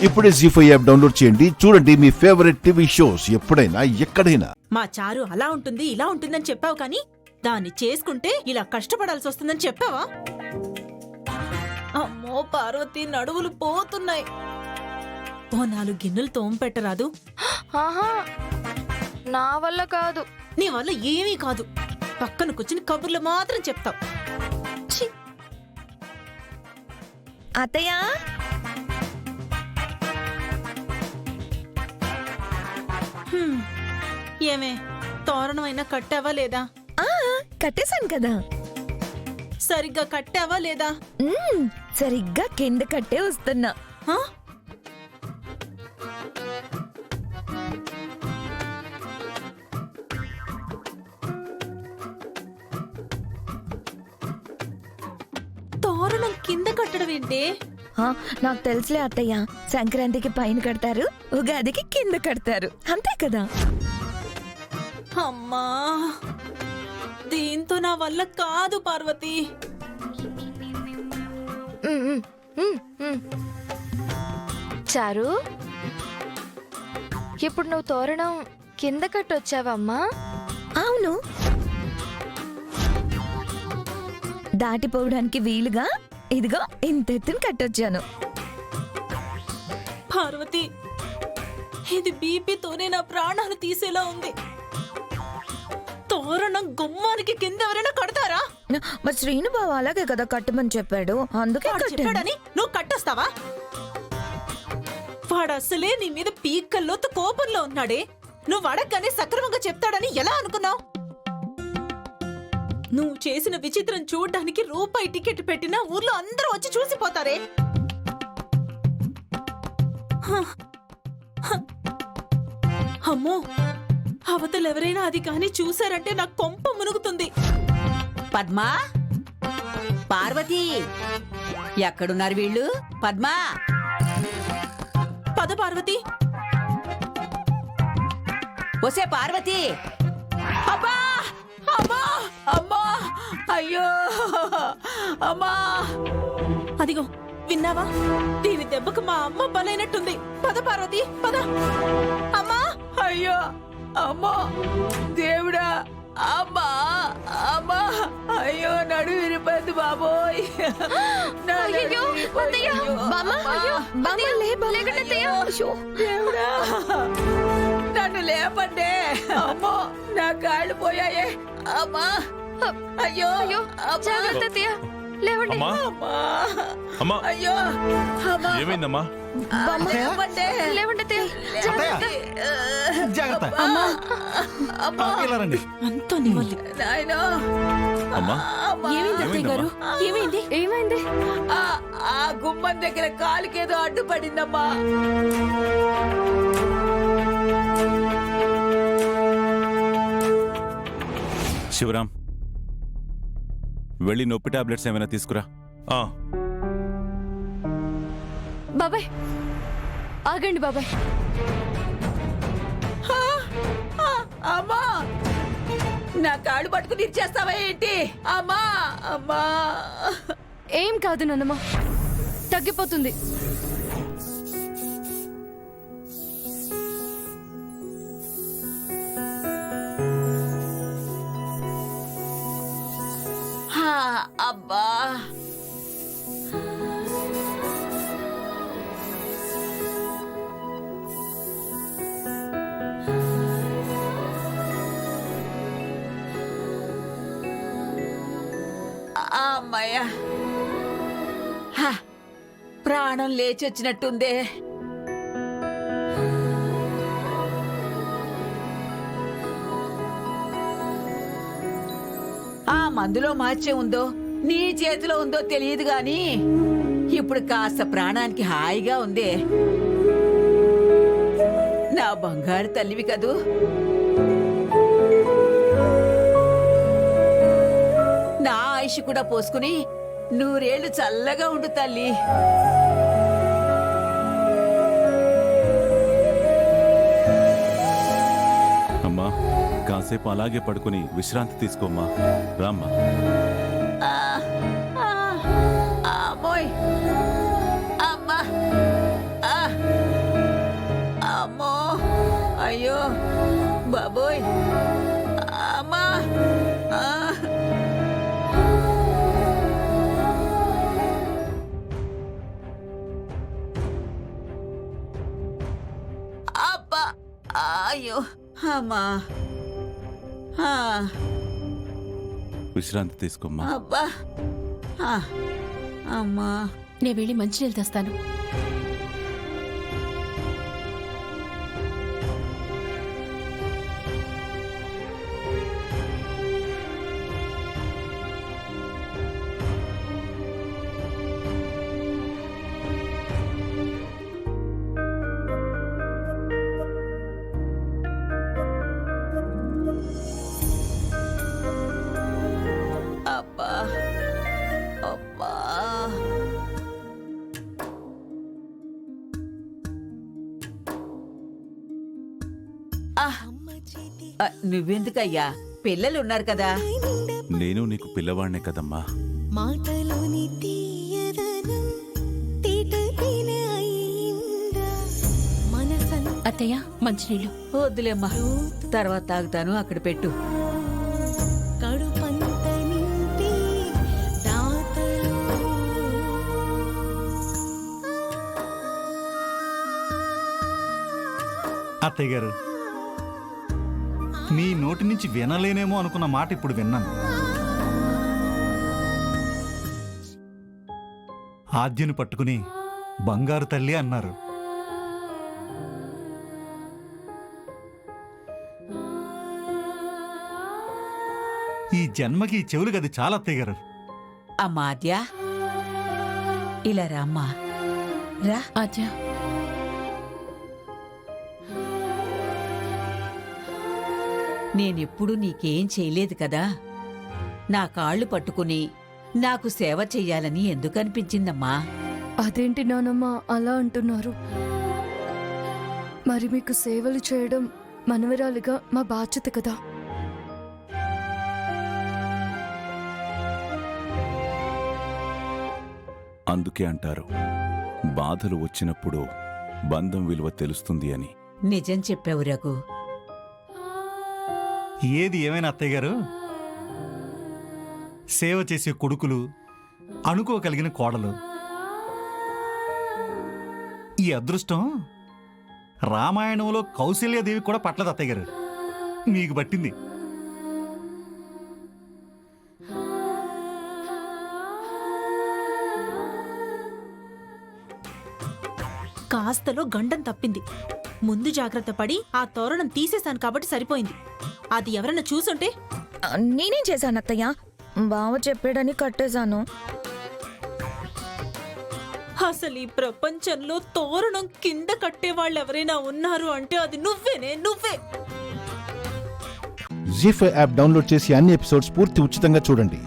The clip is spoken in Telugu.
ఇప్పుడే జీ5 యాప్ డౌన్లోడ్ చేయండి. చూడండి మీ ఫేవరెట్ టీవీ షోస్ ఎప్పుడైనా ఎక్కడైనా. మా చారు అలా ఉంటుంది ఇలా ఉంటుందని చెప్పావు కానీ దాన్ని చేసుకుంటే ఇలా కష్టపడాల్సి వస్తుందని చెప్పావా? అమ్మో పార్వతి, నడువులు పోతున్నాయి. ఓ 4 గిన్నెలు తోంపెట్టరాదు? ఆహా, నా వల్ల కాదు. నీ వల్ల ఏమీ కాదు. పక్కన కూర్చుని కబుర్లు మాత్రం చెప్తావు. అత్తయ్య, ఏమే, తోరణమైనా కట్టావా లేదా? కట్టేశాను కదా. సరిగ్గా కట్టావా లేదా? సరిగ్గా కింద కట్టే వస్తున్నా. హా? తోరణం కింద కట్టడం ఏంటి? నాకు తెలుసులే అత్తయ్య, సంక్రాంతికి పైన కడతారు, ఉగాదికి కింద కడతారు, అంతే కదా. అమ్మా, దీంతో నా వల్ల కాదు పార్వతి. చారు, ఇప్పుడు నువ్వు తోరణం కింద కట్టొచ్చావమ్మా? అవును, దాటిపోవడానికి వీలుగా ఇదిగో ఇంత ఎత్తున కట్టొచ్చాను. పార్వతి, ఇది బీపీతోనే నా ప్రాణాలు తీసేలా ఉంది. తోరణం గుమ్మానికి కింద ఎవరైనా కడతారా? మరి శ్రీనుబాబు అలాగే కదా కట్టమని చెప్పాడు, అందుకే చెప్పాడని నువ్వు కట్టేస్తావా? వాడు అసలే నీ మీద పీకల్లోతు కోపంలో ఉన్నాడే. నువ్వు అడగగానే సక్రమంగా చెప్తాడని ఎలా అనుకున్నావు? నువ్వు చేసిన విచిత్రం చూడ్డానికి రూపాయి టికెట్ పెట్టినా ఊర్లో అందరూ వచ్చి చూసిపోతారే. అమ్మో, అవతలెవరైనా అది కాని చూశారంటే నాకు కొంప మునుగుతుంది. పద్మా, పార్వతి, ఎక్కడున్నారు వీళ్ళు? పద్మా, పద పార్వతి. ఒసే పార్వతి. అబ్బా, అమ్మా, అమ్మా, అయ్యో, అమ్మా. అదిగో విన్నావా? దీని దెబ్బకు మా అమ్మ బలైనట్టుంది. పద పార్వతి, పద. అమ్మా, అయ్యో, అమ్మా, దేవుడా, అమ్మా, అమ్మా, అయ్యో, నడు విరిపోద్ది బాబోయ్. దేవుడా, నన్ను లేపండే. అమ్మో, నా కాళ్ళు పోయాయే. అమ్మా, అయ్యో, లేవండి. అమ్మా, అయ్యో, ఏమైందమ్మా? లేపండే, లేవండి. జాగ్రత్త. అంతా నీ వల్లే. నాయనో, అమ్మా, ఏమైంది అత్తయ్య గారు? ఏమైంది? ఏమైంది? ఆ గుమ్మం దగ్గర కాలుకేదో అడ్డుపడిందమ్మా. శివరాం, వెళ్ళి నొప్పి టాబ్లెట్స్ ఏమైనా తీసుకురా. బాబాయ్, ఆగండి బాబాయ్. అమ్మా, నా కాళ్ళు పట్టుకుని ఇచ్చేస్తావా ఏంటి? అమ్మా, అమ్మా. ఏం కాదు నాన్నమ్మ, తగ్గిపోతుంది. అబ్బా, అమ్మయ్యా, ప్రాణం లేచొచ్చినట్టుందే. ఆ మందులో మార్చే ఉందో నీ చేతిలో ఉందో తెలియదు గాని ఇప్పుడు కాస్త ప్రాణానికి హాయిగా ఉందే. నా బంగారు తల్లివి కదూ. నా ఆయుష్ కూడా పోసుకుని 100 ఏళ్లు చల్లగా ఉండు తల్లి. అమ్మా, కాసేపు అలాగే పడుకుని విశ్రాంతి తీసుకోమ్మా. రామ్మా. అమ్మోయ్, అమ్మా, బాబోయ్ అమ్మా ఆ. అబ్బా అయ్యో అమ్మా ఆ, విశ్రాంతి తీసుకోమ్మా. అబ్బా ఆ, అమ్మా నేను వెళ్ళి మంచినీళ్ళు తెస్తాను. అబ్బా అబ్బా ఆ, ఆ, నువ్వెందుకయ్యా పిల్లలున్నారు కదా. నేను నీకు పిల్లవాడినే కదమ్మా. మాటలోని తీయదనం తీటకిన అయిందా మనసంత అత్తయ్య మంచినీళ్ళు. వద్దులేమ్మా తర్వాత తాగుతాను, అక్కడ పెట్టు. కడుపంత నింపి రాతలో అత్తయ్య గారు, మీ నోటి నుంచి వినలేనేమో అనుకున్న మాట ఇప్పుడు విన్నాను. ఆద్యను పట్టుకుని బంగారు తల్లి అన్నారు. ఈ జన్మకి ఈ చెవులు గది చాలా అత్తయ్య గారు. అమ్మా ఆద్య ఇలా రామ్మా రా. ఆద్య నేనెప్పుడు నీకేం చేయలేదు కదా. నా కాళ్ళు పట్టుకుని నాకు సేవ చెయ్యాలని ఎందుకు అనిపించిందమ్మా? అదేంటి నానమ్మ అలా అంటున్నారు? మరి మీకు సేవలు చేయడం మనవరాలిగా మా బాధ్యత కదా. అందుకే అంటారు బాధలు వచ్చినప్పుడు బంధం విలువ తెలుస్తుంది అని. నిజం చెప్పావు రఘు. ఏది ఏమైనా అత్తయ్య గారు, సేవ చేసే కొడుకులు, అనుకోగలిగిన కోడలు, ఈ అదృష్టం రామాయణంలో కౌశల్యాదేవి కూడా పట్లదు అత్తయ్య గారు, మీకు పట్టింది. కాస్తలో గండం తప్పింది. ముందు జాగ్రత్త పడి ఆ తోరణం తీసేశాను కాబట్టి సరిపోయింది. అది ఎవరన్నా చూసుంటే నేనేం చేశాను అత్తయ్య? బావ చెప్పాడని కట్టేశాను. అసలు ఈ ప్రపంచంలో తోరణం కింద కట్టే వాళ్ళు ఎవరైనా ఉన్నారు అంటే అది నువ్వే. జీ5 యాప్ డౌన్లోడ్ చేసి అన్ని ఎపిసోడ్స్ పూర్తి ఉచితంగా చూడండి.